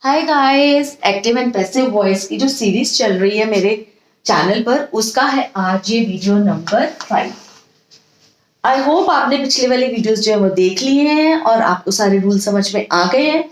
Hi guys, active and passive voice की जो series चल रही है मेरे चैनल पर, उसका है आज ये वीडियो नंबर 5। आई होप आपने पिछले वाले वीडियोस जो है वो देख लिए हैं और आपको सारे रूल समझ में आ गए हैं।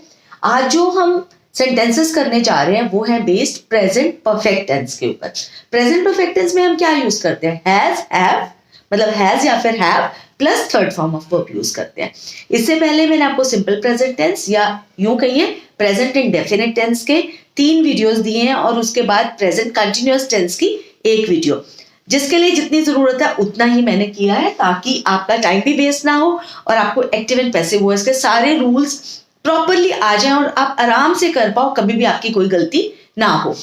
आज जो हम सेंटेंसेस करने जा रहे हैं वो है बेस्ड प्रेजेंट परफेक्ट टेंस के ऊपर। प्रेजेंट परफेक्ट टेंस में हम क्या यूज करते हैं? हैज, हैव, मतलब हैज या फिर have plus third form of verb use करते हैं। इससे पहले मैंने आपको सिंपल प्रेजेंट टेंस या यूं कहिए प्रेजेंट इंडेफिनिट टेंस के 3 वीडियोस दिए हैं और उसके बाद प्रेजेंट कंटिन्यूअस टेंस की एक वीडियो, जिसके लिए जितनी जरूरत है उतना ही मैंने किया है ताकि आपका टाइम भी वेस्ट ना हो और आपको एक्टिव एंड पैसिव वॉइस के सारे रूल्स प्रॉपरली आ जाएं और आप आराम से कर पाओ, कभी भी आपकी कोई गलती ना हो।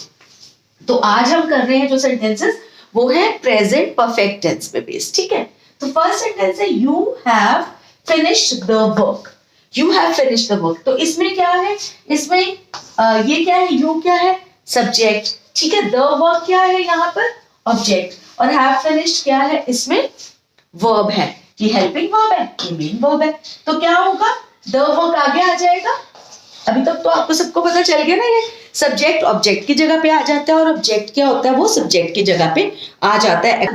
तो आज हम कर रहे हैं जो सेंटेंसेस वो है प्रेजेंट परफेक्ट टेंस पे बेस्ड, ठीक है। तो फर्स्ट सेंटेंस है you have finished the work. You have finished the work, तो इसमें क्या है? इसमें ये क्या है? यू क्या है? सब्जेक्ट, ठीक है। द वर्क क्या है यहाँ पर? ऑब्जेक्ट। और हैव फिनिश्ड क्या है? इसमें वर्ब है, ये हेल्पिंग वर्ब है, ये मेन वर्ब है। तो क्या होगा? द वर्क आगे आ जाएगा। अभी तक तो आपको सबको पता चल गया ना, ये सब्जेक्ट ऑब्जेक्ट की जगह पे आ जाता है और ऑब्जेक्ट क्या होता है? वो सब्जेक्ट की जगह पे आ जाता है।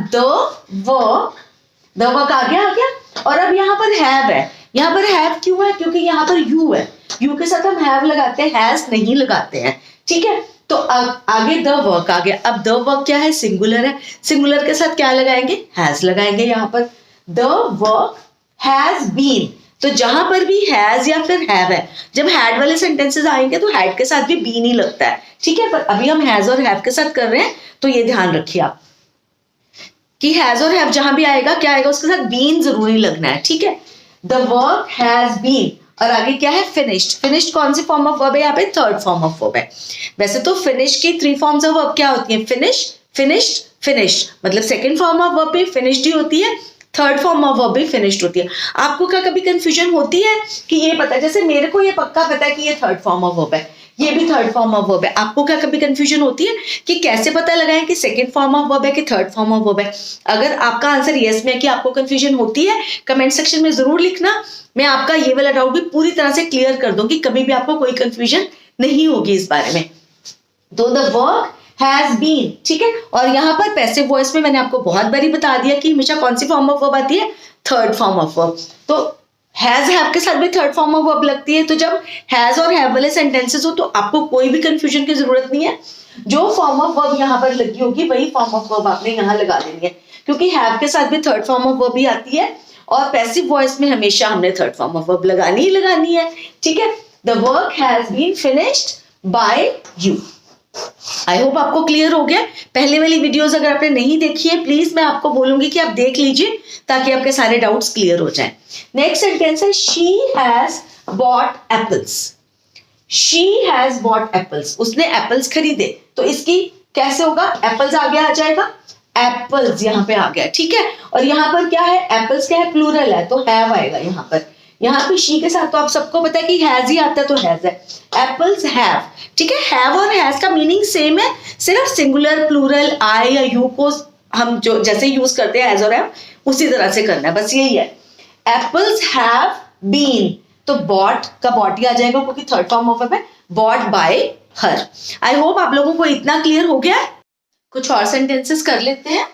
द वर्क आगे आ गया। और अब यहाँ पर हैव है। यहाँ पर हैव क्यों है? क्योंकि यहाँ पर यू है। यू के साथ हम हैव लगाते हैं, हैज नहीं लगाते हैं, ठीक है। तो आगे द वर्क आ गया। अब द वर्क क्या है? सिंगुलर है। सिंगुलर के साथ क्या लगाएंगे? हैज लगाएंगे। यहाँ पर द वर्क हैज बीन, तो जहां पर भी हैज या फिर हैव है, जब हैड वाले सेंटेंसेस आएंगे तो हैड के साथ भी बीन ही लगता है, ठीक है। पर अभी हम हैज और हैव के साथ कर रहे हैं, तो ये ध्यान रखिए आप कि हैज और हैव जहां भी आएगा क्या आएगा? उसके साथ बीन जरूरी लगना है, ठीक है। द वर्क हैज बीन और आगे क्या है? फिनिश्ड। फिनिश्ड कौन सी फॉर्म ऑफ वर्ब है? यहाँ पे थर्ड फॉर्म ऑफ वर्ब है। वैसे तो फिनिश की 3 फॉर्म्स ऑफ वर्ब क्या होती है? फिनिश, फिनिश्ड, फिनिश, मतलब सेकंड फॉर्म ऑफ वर्ब भी फिनिश्ड ही होती है, थर्ड फॉर्म ऑफ वर्ब भी फिनिश्ड होती है। आपको क्या कभी कंफ्यूजन होती है कि ये पता है, जैसे मेरे को ये पक्का पता है कि ये थर्ड फॉर्म ऑफ वर्ब है, ये भी थर्ड फॉर्म ऑफ वर्ब है। आपको क्या कभी कंफ्यूजन होती है कि कैसे पता लगाएं कि सेकंड फॉर्म ऑफ वर्ब है कि थर्ड फॉर्म ऑफ वर्ब है? अगर आपका आंसर यस में है कि आपको कंफ्यूजन होती है, कमेंट सेक्शन में जरूर लिखना। मैं आपका ये वाला डाउट भी पूरी तरह से क्लियर कर दूंगी, कभी भी आपको कोई कंफ्यूजन नहीं होगी इस बारे में। तो द वर्क हैज बीन, ठीक है। और यहाँ पर पैसिव वॉइस में मैंने आपको बहुत बारी बता दिया कि हमेशा कौन सी फॉर्म ऑफ वर्ब आती है? Third form of verb. तो हैज हैव के साथ भी थर्ड फॉर्म ऑफ वर्ब लगती है। तो जब हैज और हैव वाले सेंटेंसेस हो तो आपको कोई भी कंफ्यूजन की जरूरत नहीं है। जो फॉर्म ऑफ वर्ब यहाँ पर लगी होगी वही फॉर्म ऑफ वर्ब आपने यहाँ लगा देनी है, क्योंकि हैव के साथ भी थर्ड फॉर्म ऑफ वर्ब ही आती है और पैसिव वॉइस में हमेशा हमने थर्ड फॉर्म ऑफ वर्ब लगानी ही लगानी है, ठीक है। The work has been finished by you. I hope आपको क्लियर हो गया। पहले वाली वीडियोस अगर आपने नहीं देखी है, प्लीज मैं आपको बोलूंगी कि आप देख लीजिए ताकि आपके सारे डाउट्स क्लियर हो जाएं। नेक्स्ट सेंटेंस है she has bot apples. She has bot apples, उसने एप्पल्स खरीदे। तो इसकी कैसे होगा? एप्पल्स आगे आ जाएगा, एप्पल्स यहाँ पे आ गया, ठीक है। और यहाँ पर क्या है? एप्पल्स क्या है? प्लूरल है, तो हैव आएगा यहाँ पर। यहाँ पे शी के साथ तो आप सबको पता है कि हैज ही आता है, तो हैज है। एप्पल्स हैव, ठीक है। हैव और हैज का मीनिंग सेम है, सिर्फ सिंगुलर, प्लूरल, आई या यू को हम जो जैसे यूज करते हैं हैज और हैव उसी तरह से करना है, बस यही है। एप्पल्स हैव बीन, तो बॉट का बॉट ही आ जाएगा क्योंकि थर्ड फॉर्म ऑफ वर्ब है, bought by her. I hope आप लोगों को इतना क्लियर हो गया है। कुछ और सेंटेंसेस कर लेते हैं।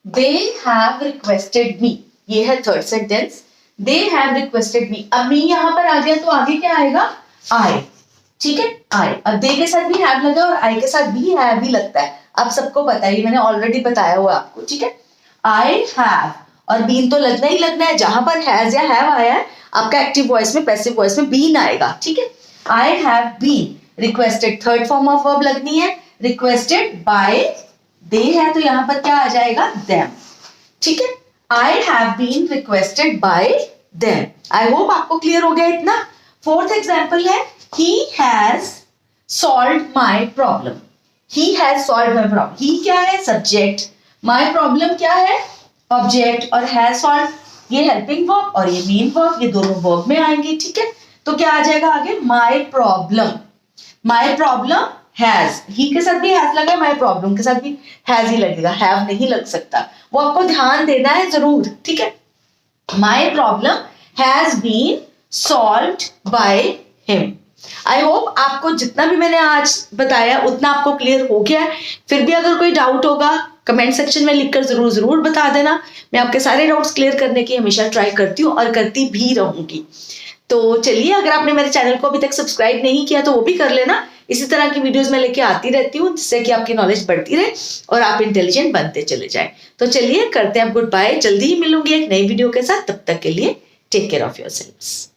दे हैव रिक्वेस्टेड मी, ये है third sentence. They have requested मी। अब मी यहाँ पर आ गया तो आगे क्या आएगा? आई, ठीक है, आई। अब दे के साथ भी हैव लगा और आई के साथ भी हैव ही लगता है, आप सबको पता है, मैंने ऑलरेडी बताया हुआ आपको, ठीक है। आई हैव और बीन तो लगना ही लगना है। जहां पर हैज या हैव आया है आपका एक्टिव वॉइस में, पैसिव वॉइस में बीन आएगा, ठीक है। I have been requested, third form of verb लगनी है, रिक्वेस्टेड बाय दे है तो यहाँ पर क्या आ जाएगा? देम, ठीक है। I have been requested by them. I hope आपको क्लियर हो गया इतना। फोर्थ एग्जाम्पल है he has solved my problem. He has solved my problem. He क्या है? सब्जेक्ट, my problem क्या है? ऑब्जेक्ट, और has solved ये हेल्पिंग वर्ब और ये मेन वर्ब, ये दोनों वर्ब में आएंगी, ठीक है। तो क्या आ जाएगा आगे? my problem. my problem has, ही के साथ भी हैज लगा, माई प्रॉब्लम के साथ भी हैज ही लगेगा, हैव नहीं लग सकता, वो आपको ध्यान देना है जरूर, ठीक है। My problem has been solved by him, I hope आपको जितना भी मैंने आज बताया उतना आपको क्लियर हो गया है। फिर भी अगर कोई डाउट होगा कमेंट सेक्शन में लिखकर जरूर बता देना। मैं आपके सारे डाउट्स क्लियर करने की हमेशा ट्राई करती हूँ और करती भी रहूंगी। तो चलिए, अगर आपने मेरे चैनल को अभी तक सब्सक्राइब नहीं किया तो वो भी कर लेना। इसी तरह की वीडियोस मैं लेके आती रहती हूँ जिससे कि आपकी नॉलेज बढ़ती रहे और आप इंटेलिजेंट बनते चले जाएं। तो चलिए करते हैं अब गुड बाय। जल्दी ही मिलूंगी एक नई वीडियो के साथ। तब तक के लिए टेक केयर ऑफ योरसेल्व्स।